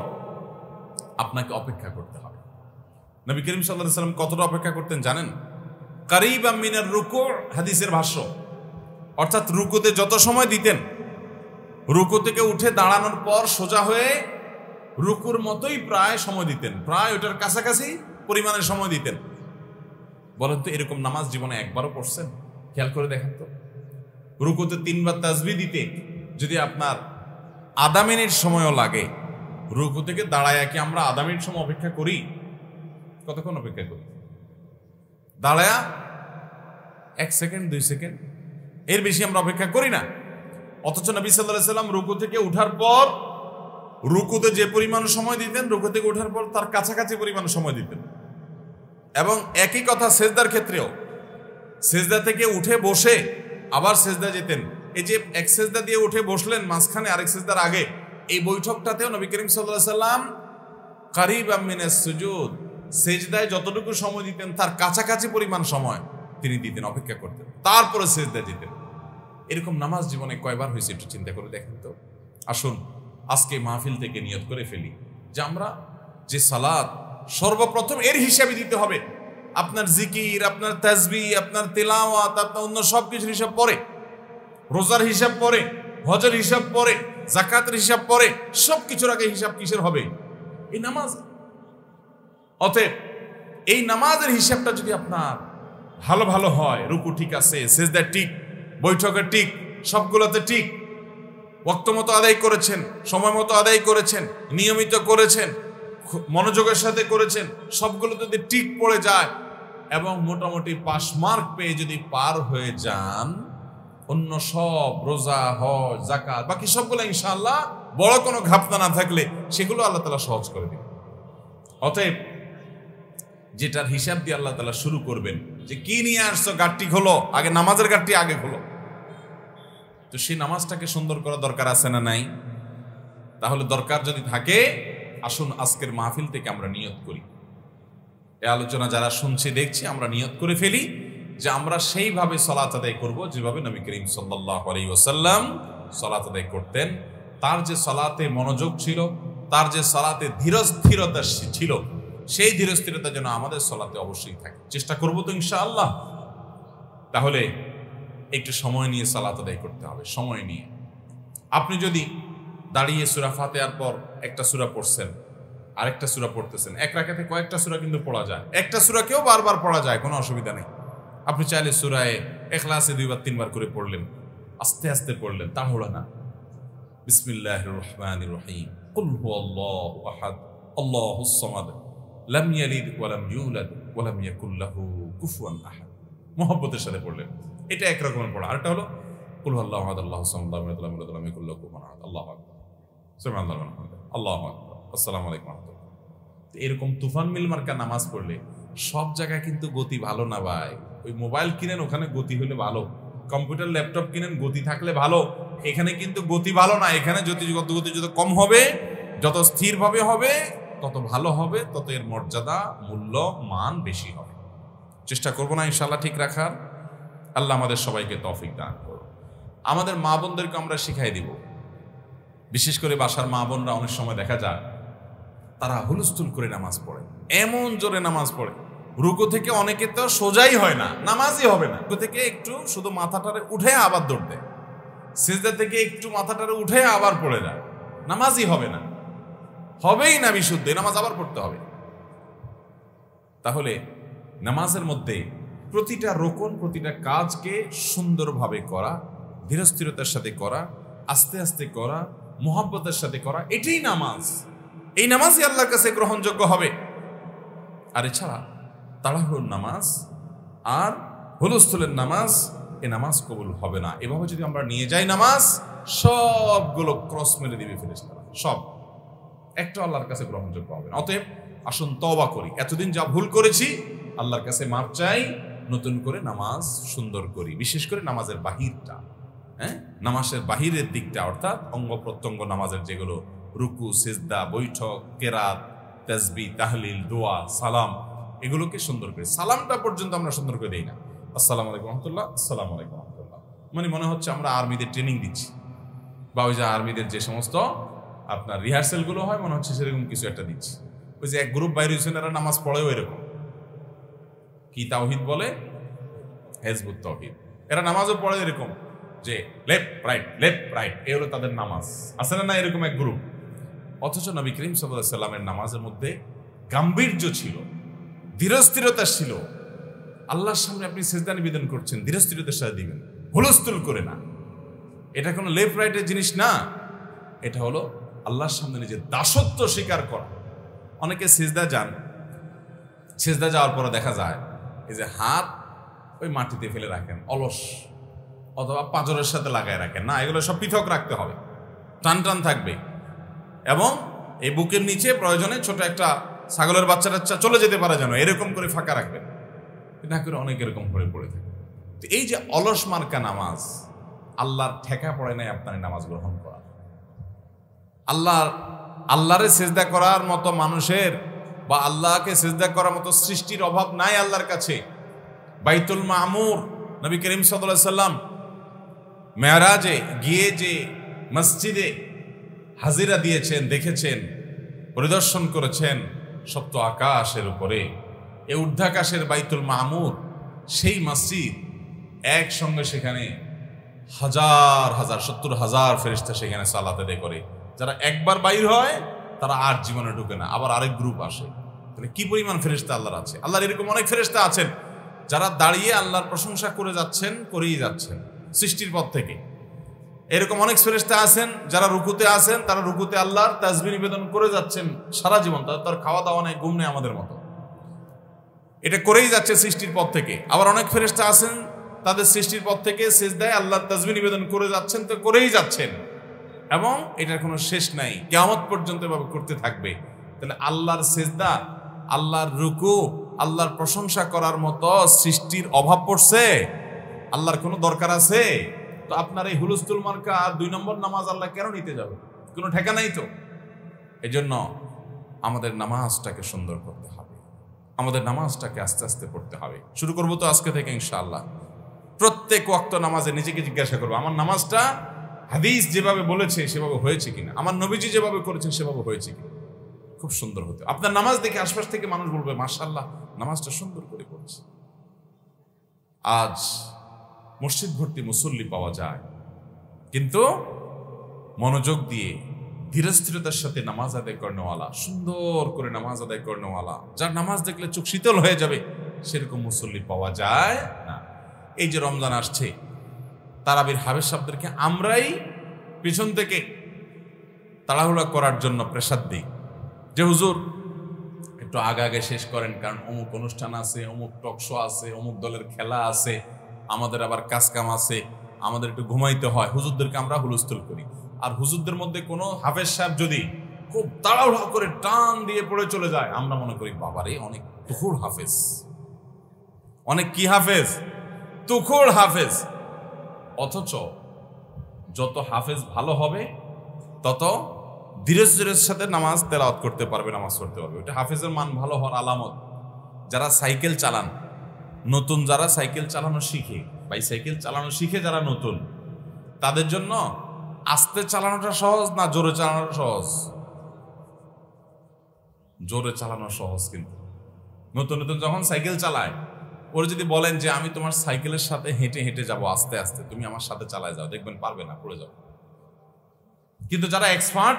আপনাকে অপেক্ষা করতে হবে। নবী করিম সাল্লাল্লাহু আলাইহি ওয়াসাল্লাম কতটা অপেক্ষা করতেন জানেন? কারিবাম মিনার রুকু, হাদিসের ভাষ্য, অর্থাৎ রুকুতে যত সময় দিতেন, রুকু থেকে উঠে দাঁড়ানোর পর সোজা হয়ে রুকুর মতোই প্রায় সময় দিতেন, প্রায় ওটার কাছাকাছি পরিমাণের সময় দিতেন। বলেন তো এরকম নামাজ জীবনে একবারও পড়ছেন? খেয়াল করে দেখেন তো, রুকুতে 3 বার তাসবিহ দিতে যদি আপনার আধা মিনিট সময়ও লাগে, রুকু থেকে দাঁড়ায় কি আমরা আধা মিনিট সময় অপেক্ষা করি? কতক্ষণ অপেক্ষা করি? দাঁড়ায়া 1 সেকেন্ড 2 সেকেন্ড, এর বেশি আমরা অপেক্ষা করি না। অথচ নবী সাল্লাল্লাহু আলাইহি ওয়াসাল্লাম রুকু থেকে উঠার পর, রুকুতে যে পরিমাণ সময় দিতেন, রুকু থেকে উঠার পর তার কাছাকাছি পরিমাণ সময় দিতেন। এবং একই কথা সেজদার ক্ষেত্রেও, সেজদা থেকে উঠে বসে আবার সেজদা যেতেন। এই যে এক সেজদা দিয়ে উঠে বসলেন, মাঝখানে আরেক সেজদার আগে, এই বৈঠকটাতেও নবী করিম সাল্লাল্লাহু আলাইহি ওয়াসাল্লাম কারিবাম মিনাস সুজুদ, সেজদায় যতটুকু সময় দিতেন তার কাছাকাছি পরিমাণ সময় তিনি দিতেন, অপেক্ষা করতেন, তারপরে সেজদা যেতেন। এরকম নামাজ জীবনে কয়বার হয়েছে একটু চিন্তা করে দেখেন তো। আসুন আজকে মাহফিল থেকে নিয়ত করে ফেলি যে আমরা যে সালাত সর্বপ্রথম এর হিসাবে দিতে হবে। আপনার জিকির, আপনার তাসবিহ, আপনার তেলাওয়াত, আপনার অন্য সব কিছুর হিসাব পরে, রোজার হিসাব পরে, হজের হিসাব পরে, যাকাতের হিসাব পরে, সব কিছুর আগে হিসাব কিসের হবে? এই নামাজ। অতএব এই নামাজের হিসাবটা যদি আপনার ভালো ভালো হয়, রুকু ঠিক আছে, সেজদা ঠিক, বৈঠকে ঠিক, সবগুলোতে ঠিক, ওয়াক্ত মতো আদায় করেছেন, সময় মতো আদায় করেছেন, নিয়মিত করেছেন, মনোযোগের সাথে করেছেন, সবগুলো যদি ঠিক পড়ে যায় এবং মোটামুটি পাস মার্ক পেয়ে যদি পার হয়ে যান, অন্য সব রোজা, হজ, যাকাত, বাকি সবগুলো ইনশাআল্লাহ বড় কোনো ঘাপনা না থাকলে সেগুলো আল্লাহ তাআলা সহজ করে দিবেন। অতএব যেটার হিসাব দিয়ে আল্লাহ তাআলা শুরু করবেন, যে কি নিয়ে আসছো, গাঠটি খোলো, আগে নামাজের গাঠটি আগে খোলো। তো সেই নামাজটাকে সুন্দর করা দরকার আছে না নাই? তাহলে দরকার যদি থাকে, আসুন আজকের মাহফিল থেকে আমরা নিয়ত করি। এই আলোচনা যারা শুনছি দেখছি, আমরা নিয়ত করে ফেলি যে আমরা সেইভাবে সালাত আদায় করব যেভাবে নবী করিম সাল্লাল্লাহু আলাইহি ওয়াসাল্লাম সালাত আদায় করতেন। তার যে সালাতে মনোযোগ ছিল, তার যে সালাতে ধীরস্থিরতা ছিল, সেই ধীরস্থিরতা যেন আমাদের সালাতে অবশ্যই থাকে। চেষ্টা করব তো ইনশাআল্লাহ। তাহলে একটু সময় নিয়ে সালাত আদায় করতে হবে, সময় নিয়ে। আপনি যদি দাঁড়িয়ে সূরা ফাতিহার পর একটা সূরা পড়ছেন, আরেকটা সূরা পড়তেছেন, এক রাকাতে কয়েকটা সূরা কিন্তু পড়া যায়, একটা সূরাকেও বারবার পড়া যায়, কোনো অসুবিধা নেই। আপনি চাইলে সূরায়ে ইখলাসে 2 বার 3 বার করে পড়লেন, আস্তে আস্তে পড়লেন, তাড়াহুড়া না। বিসমিল্লাহির রহমানির রহিম, কুল হুয়াল্লাহু আহাদ, আল্লাহুস সামাদ, লাম ইয়ালিদ ওয়া লাম ইউলাদ ওয়া লাম ইয়াকুল লাহু কুফুয়ান আহাদ। মুহাব্বতের সাথে পড়লেন, এটা এক রকমের পড়া। আরেকটা হলো কুল হুয়াল্লাহু আহাদ, আল্লাহুস সামাদ, লাম ইয়ালিদ ওয়া লাম ইয়াকুল লাহু কুফুয়ান আহাদ, আল্লাহু আকবার, সুবহানাল্লাহি ওয়া বিহামদিহি, আল্লাহু আকবার, আসসালামু আলাইকুম ওয়া রাহমাতুল্লাহ। এরকম তুফান মিল মার্কা নামাজ পড়লে সব জায়গায় কিন্তু গতি ভালো না ভাই। ওই মোবাইল কিনেন, ওখানে গতি হলে ভালো, কম্পিউটার ল্যাপটপ কিনেন, গতি থাকলে ভালো, এখানে কিন্তু গতি ভালো না। এখানে গতি যত কম হবে, যত স্থিরভাবে হবে, তত ভালো হবে, তত এর মর্যাদা, মূল্য, মান বেশি হবে। চেষ্টা করবো না ইনশাআল্লাহ ঠিক রাখার। আল্লাহ আমাদের সবাইকে তৌফিক দান করুন। আমাদের মা বোনদেরকে আমরা শিখাই দিব, বিশেষ করে বাসার মা বোনরা অনেক সময় দেখা যায় তারা হুলস্থুল করে নামাজ পড়ে, এমন জোরে নামাজ পড়ে, রুকু থেকে অনেকে তো সোজাই হয় না, নামাজই হবে না। রুকু থেকে একটু শুধু মাথাটারে উঠে আবার দৌড় দেয়, সিজদা থেকে একটু মাথাটারে উঠে আবার পড়ে যায়, নামাজই হবে না, হবেই না বিশুদ্ধ, নামাজ আবার পড়তে হবে। তাহলে নামাজের মধ্যে প্রতিটা রোকন, প্রতিটা কাজকে সুন্দরভাবে করা, ধীরস্থিরতার সাথে করা, আস্তে আস্তে করা, মুহাব্বতের সাথে করা, এটাই নামাজ। এই নামাজই আল্লাহর কাছে গ্রহণযোগ্য হবে। আর এছাড়া তাড়াহুড়োর নামাজ আর হুলস্থুলের নামাজ, এ নামাজ কবুল হবে না। এভাবে যদি আমরা নিয়ে যাই নামাজ, সবগুলো ক্রস মেরে দিবে ফেরেশতারা, সব একটা আল্লাহর কাছে গ্রহণযোগ্য হবে না। অতএব আসুন তওবা করি, এতদিন যা ভুল করেছি আল্লাহর কাছে মাপ চাই, নতুন করে নামাজ সুন্দর করি। বিশেষ করে নামাজের বাহিরটা, নামাজের বাহিরের দিকটা, অর্থাৎ অঙ্গ প্রত্যঙ্গ নামাজের যেগুলো রুকু, সিজদা, বৈঠক, কেরাত, তাসবিহ, তাহলিল, দোয়া, সালাম, এগুলোকে সুন্দর করে, সালামটা পর্যন্ত আমরা সুন্দর করে দেই না। আসসালামু আলাইকুম রহমতুল্লাহ, আসসালামু আলাইকুম রহমতুল্লাহ। মানে মনে হচ্ছে আমরা আর্মিদের ট্রেনিং দিচ্ছি, বা ওই যে আর্মিদের যে সমস্ত আপনার রিহার্সেলগুলো হয়, মনে হচ্ছে সেরকম কিছু একটা দিচ্ছি। ওই যে এক গ্রুপ বাইরে হয়েছেন, এরা নামাজ পড়েও এরকম, কি তাওহিদ বলে, হেজবুত তাওহিদ। এরা নামাজও পড়ে এরকম যে লেফট রাইট, এ হলো তাদের নামাজ। আছে না এরকম এক গ্রুপ? অথচ নবী করিম সাল্লাল্লাহু আলাইহি সাল্লামের নামাজের মধ্যে গাম্ভীর্য ছিল, ধীরস্থিরতা ছিল। আল্লাহর সামনে আপনি সিজদা নিবেদন করছেন, ধীরস্থিরতার সাথে দিবেন, হুলস্থুল করে না। এটা কোনো লেফট রাইটের জিনিস না, এটা হলো আল্লাহর সামনে নিজের দাসত্ব স্বীকার করা। অনেকে সিজদা যান, সিজদা যাওয়ার পরে দেখা যায় এই যে হাত ওই মাটিতে ফেলে রাখেন অলস, অথবা পাঁজরের সাথে লাগায় রাখেন। না, এগুলো সব পৃথক রাখতে হবে, টান টান থাকবে। এবং এই বুকের নিচে প্রয়োজনে ছোট একটা ছাগলের বাচ্চা চলে যেতে পারে যেন, এরকম করে ফাঁকা রাখবেন। না করে অনেক এরকম পড়ে থাকে। তো এই যে অলস মার্কা নামাজ, আল্লাহর ঠেকা পড়ে নাই আপনার নামাজ গ্রহণ করা। আল্লাহরে সিজদা করার মতো মানুষের বা আল্লাহকে সিজদা করার মতো সৃষ্টির অভাব নাই আল্লাহর কাছে। বাইতুল মামুর নবী করিম সাল্লাল্লাহু আলাইহি সাল্লাম মেরাজে গিয়ে যে মসজিদে হাজিরা দিয়েছেন, দেখেছেন, পরিদর্শন করেছেন, সপ্ত আকাশের উপরে এই ঊর্ধ্বাকাশের বাইতুল মামুর, সেই মসজিদ একসঙ্গে সেখানে হাজার হাজার 70,000 ফেরেশতা সেখানে সালাত আদায় করে। যারা একবার বাইর হয় তারা আর জীবনে ঢুকে না, আবার আরেক গ্রুপ আসে। তাহলে কি পরিমাণ ফেরেশতা আল্লাহর আছে! আল্লাহর এরকম অনেক ফেরেশতা আছেন যারা দাঁড়িয়ে আল্লাহর প্রশংসা করে যাচ্ছেন, করেই যাচ্ছেন সৃষ্টির পর থেকে। এরকম অনেক ফেরেশতা আছেন যারা রুকুতে আছেন, তারা রুকুতে আল্লাহর তাসবিহ নিবেদন করে যাচ্ছেন সারা জীবন। তার খাওয়া দাওয়া নেই, ঘুম নেই আমাদের মতো, এটা করেই যাচ্ছে সৃষ্টির পর থেকে। আবার অনেক ফেরেশতা আছেন তাদের সৃষ্টির পর থেকে সিজদায় আল্লাহর তাসবিহ নিবেদন করে যাচ্ছেন, তো করেই যাচ্ছেন, এবং এটার কোনো শেষ নাই, কিয়ামত পর্যন্ত এভাবে করতে থাকবে। তাহলে আল্লাহর সিজদা, আল্লাহর রুকু, আল্লাহর প্রশংসা করার মতো সৃষ্টির অভাব পড়ছে? আল্লাহর কোনো দরকার আছে? তো আপনার এই হুলস্থুল মার্কা 2 নম্বর নামাজ আল্লাহ কেন নিতে যাবে? কোনো ঠেকা নাই তো। এই জন্য আমাদের নামাজটাকে সুন্দর করতে হবে, আমাদের নামাজটাকে আস্তে আস্তে পড়তে হবে। শুরু করবো তো আজকে থেকে ইনশাআল্লাহ। প্রত্যেক ওয়াক্ত নামাজে নিজেকে জিজ্ঞাসা করবো, আমার নামাজটা হাদিস যেভাবে বলেছে সেভাবে হয়েছে কিনা, আমার নবীজি যেভাবে করেছেন সেভাবে হয়েছে কিনা। খুব সুন্দর হতে আপনার নামাজ দেখে আশপাশ থেকে মানুষ বলবে, মাশাআল্লাহ নামাজটা সুন্দর করে পড়েছে। আজ মসজিদ ভর্তি মুসল্লি পাওয়া যায়, কিন্তু মনোযোগ দিয়ে ধীরস্থিরতার সাথে নামাজ আদায় করেনওয়ালা, সুন্দর করে নামাজ আদায় করেনওয়ালা, যার নামাজ দেখলে চোখ শীতল হয়ে যাবে, সেরকম মুসল্লি পাওয়া যায় না। এই যে রমজান আসছে, তারাবির হাফেজ সাহেবদেরকে আমরাই পিছন থেকে তাড়াহুড়া করার জন্য প্রেসার দিই যে হুজুর একটু আগে আগে শেষ করেন, কারণ অমুক অনুষ্ঠান আছে, অমুক টকশো আছে, অমুক দলের খেলা আছে, আমাদের আবার কাজকাম আছে, আমাদের একটু ঘুমাইতে হয়। হুজুরদেরকে আমরা হুলস্থুল করি। আর হুজুরদের মধ্যে কোনো হাফেজ সাহেব যদি খুব তাড়াহুড়া করে টান দিয়ে পড়ে চলে যায়, আমরা মনে করি বাবারে অনেক তুখুর হাফেজ, অনেক কি হাফেজ, তুখুর হাফেজ। অথচ যত হাফেজ ভালো হবে তত ধীরে ধীরে সাথে নামাজ তেলাওয়াত করতে পারবে, নামাজ পড়তে পারবে। ওটা হাফেজের মান ভালো হওয়ার আলামত। যারা সাইকেল চালান, নতুন যারা সাইকেল চালানো শিখে, বাইসাইকেল চালানো শিখে যারা নতুন, তাদের জন্য আস্তে চালানোটা সহজ না জোরে চালানোটা সহজ? জোরে চালানো সহজ। কিন্তু নতুন নতুন যখন সাইকেল চালায়, ওরা যদি বলেন যে আমি তোমার সাইকেলের সাথে হেঁটে হেঁটে যাবো আস্তে আস্তে, তুমি আমার সাথে চালায় যাও, দেখবেন পারবে না, পড়ে যাও। কিন্তু যারা এক্সপার্ট,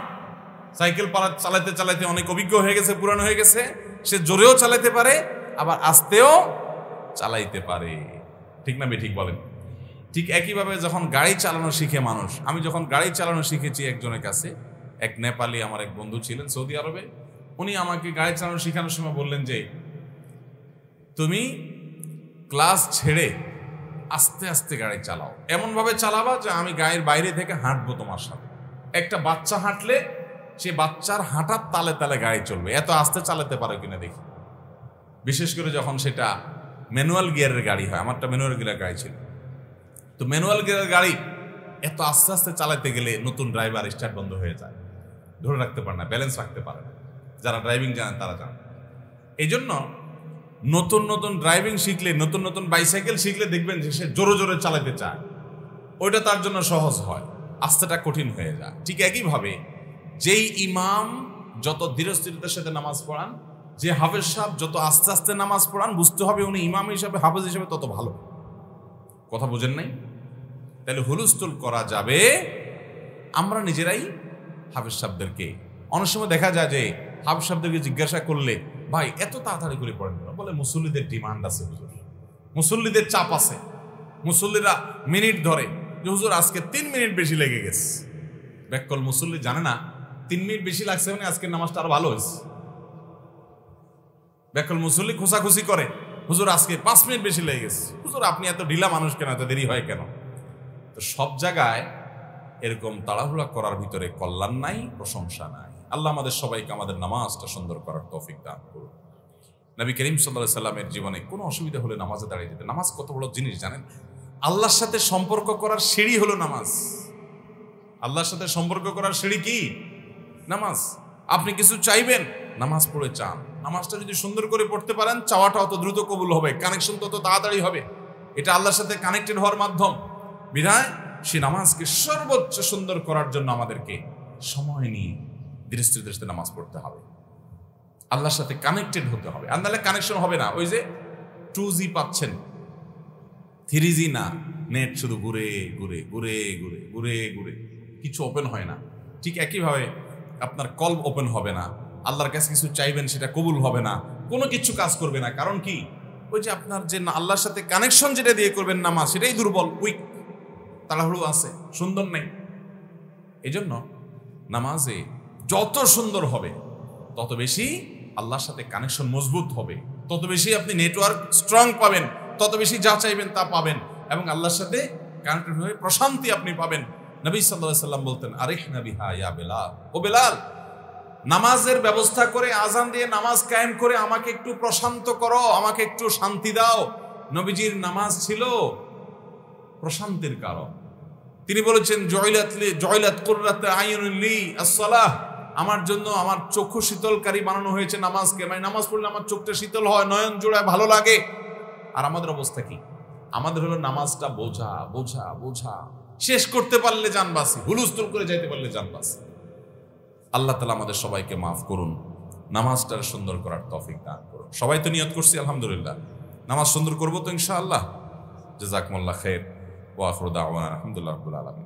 সাইকেল চালাতে চালাতে অনেক অভিজ্ঞ হয়ে গেছে, পুরানো হয়ে গেছে, সে জোরেও চালাতে পারে আবার আস্তেও চালাইতে পারে। ঠিক না ঠিক বলেন? ঠিক একইভাবে যখন গাড়ি চালানো শিখে মানুষ, আমি যখন গাড়ি চালানো শিখেছি একজনের কাছে, এক নেপালি আমার এক বন্ধু ছিলেন সৌদি আরবে, উনি আমাকে গাড়ি চালানো শেখানোর সময় বললেন যে তুমি ক্লাস ছেড়ে আস্তে আস্তে গাড়ি চালাও, এমনভাবে চালাবা যে আমি গাড়ির বাইরে থেকে হাঁটবো তোমার সাথে। একটা বাচ্চা হাঁটলে সে বাচ্চার হাঁটার তালে তালে গাড়ি চলবে, এত আস্তে চালাতে পারো কিনা দেখি। বিশেষ করে যখন সেটা ম্যানুয়াল গিয়ারের গাড়ি হয়, আমারটা ম্যানুয়াল গিয়ারের গাড়ি ছিল, তো ম্যানুয়াল গিয়ারের গাড়ি এত আস্তে আস্তে চালাতে গেলে নতুন ড্রাইভার স্টার্ট বন্ধ হয়ে যায়, ধরে রাখতে পারে না, ব্যালেন্স রাখতে পারে না। যারা ড্রাইভিং জানেন তারা জানেন। এই জন্য নতুন নতুন ড্রাইভিং শিখলে, নতুন নতুন বাইসাইকেল শিখলে দেখবেন যে সে জোরে জোরে চালাতে চায়, ওইটা তার জন্য সহজ হয়, আস্তেটা কঠিন হয়ে যায়। ঠিক একইভাবে যেই ইমাম যত ধীরস্থিরতার সাথে নামাজ পড়ান, যে হাফেজ সাহেব যত আস্তে আস্তে নামাজ পড়ান, বুঝতে হবে উনি ইমাম হিসাবে, হাফেজ হিসাবে তত ভালো। কথা বোঝেন নাই? তাহলে হুলস্থুল করা যাবে। আমরা নিজেরাই হাফেজ সাহেবদেরকে, অনেক সময় দেখা যায় যে হাফেজ সাহেবদেরকে জিজ্ঞাসা করলে, ভাই এত তাড়াতাড়ি করে পড়েন কেন? বলে মুসল্লিদের ডিমান্ড আছে হুজুর, মুসল্লিদের চাপ আছে, মুসল্লিরা মিনিট ধরে যে হুজুর আজকে 3 মিনিট বেশি লেগে গেছে। ব্যাককল মুসল্লি জানে না 3 মিনিট বেশি লাগছে মানে আজকের নামাজটা আরো ভালো হয়েছে। ব্যাককল মুসল্লি খোঁচাখুচি করে, হুজুর আজকে 5 মিনিট বেশি লেগে গেছে। হুজুর আপনি এত ঢিলা মানুষ কেন, এত দেরি হয় কেন? তো সব জায়গায় এরকম তাড়াহুড়া করার ভিতরে কল্যাণ নাই, প্রশংসা নাই। আল্লাহ আমাদের সবাইকে আমাদের নামাজটা সুন্দর করার তৌফিক দান করুন। নবী করিম সাল্লাল্লাহু আলাইহি সাল্লামের জীবনে কোনো অসুবিধা হলে নামাজে দাঁড়িয়ে যেতেন। নামাজ কত বড় জিনিস জানেন? আল্লাহর সাথে সম্পর্ক করার সিঁড়ি হলো নামাজ। আল্লাহর সাথে সম্পর্ক করার সিঁড়ি কি? নামাজ। আপনি কিছু চাইবেন, নামাজ পড়ে চান। নামাজটা যদি সুন্দর করে পড়তে পারেন, চাওয়াটা অত দ্রুত কবুল হবে, কানেকশন তত তাড়াতাড়ি হবে। এটা আল্লাহর সাথে কানেক্টেড হওয়ার মাধ্যম। বিধায় সে নামাজকে সর্বোচ্চ সুন্দর করার জন্য আমাদেরকে সময় নিয়ে ধীরে ধীরে নামাজ পড়তে হবে, আল্লাহর সাথে কানেক্টেড হতে হবে। আর নাহলে কানেকশন হবে না। ওই যে 2G পাচ্ছেন, 3G না, নেট শুধু ঘুরে ঘুরে ঘুরে ঘুরে ঘুরে ঘুরে কিছু ওপেন হয় না। ঠিক একইভাবে আপনার কল ওপেন হবে না, আল্লাহর কাছে কিছু চাইবেন সেটা কবুল হবে না, কোনো কিছু কাজ করবে না। কারণ কি? ওই যে আপনার যে আল্লাহর সাথে কানেকশন যেটা দিয়ে করবেন নামাজ, সেটাই দুর্বল, উইক, তাড়াহুড়ো আছে, সুন্দর নেই। এই জন্য নামাজে যত সুন্দর হবে তত বেশি আল্লাহর সাথে কানেকশন মজবুত হবে, তত বেশি আপনি নেটওয়ার্ক স্ট্রং পাবেন, তত বেশি যা চাইবেন তা পাবেন, এবং আল্লাহর সাথে কানেক্টেড হয়ে প্রশান্তি আপনি পাবেন। নবী সাল্লাল্লাহু আলাইহি সাল্লাম বলতেন, আরিহনা বিহা ইয়া বেলাল, ও বেলাল, নামাজের ব্যবস্থা করে আজান দিয়ে নামাজ কায়েম করে আমাকে একটু প্রশান্ত করো, আমাকে একটু শান্তি দাও। নবীজির নামাজ ছিল প্রশান্তির কারণ। তিনি বলেছেন, জয়লাত কুররাতু আইয়ুন লি as-সালাহ, আমার জন্য আমার চক্ষু শীতলকারী বানানো হয়েছে নামাজকে। মানে নামাজ পড়লে আমার চোখটা শীতল হয়, নয়ন জোড়ায়, ভালো লাগে। আর আমাদের অবস্থা কি? আমাদের হলো নামাজটা বোঝা বোঝা বোঝা, শেষ করতে পারলে জানবাসি, হুলস্থুল করে যাইতে পারলে জানবাসি। আল্লাহ তাআলা আমাদের সবাইকে মাফ করুন, নামাজটা সুন্দর করার তৌফিক দান করুন। সবাই তো নিয়ত করছি আলহামদুলিল্লাহ, নামাজ সুন্দর করবো তো ইনশাআল্লাহ। জাযাকুমুল্লাহ খাইর ওয়া আখিরু দাওয়ানা আলহামদুলিল্লাহি রাব্বিল আলামিন।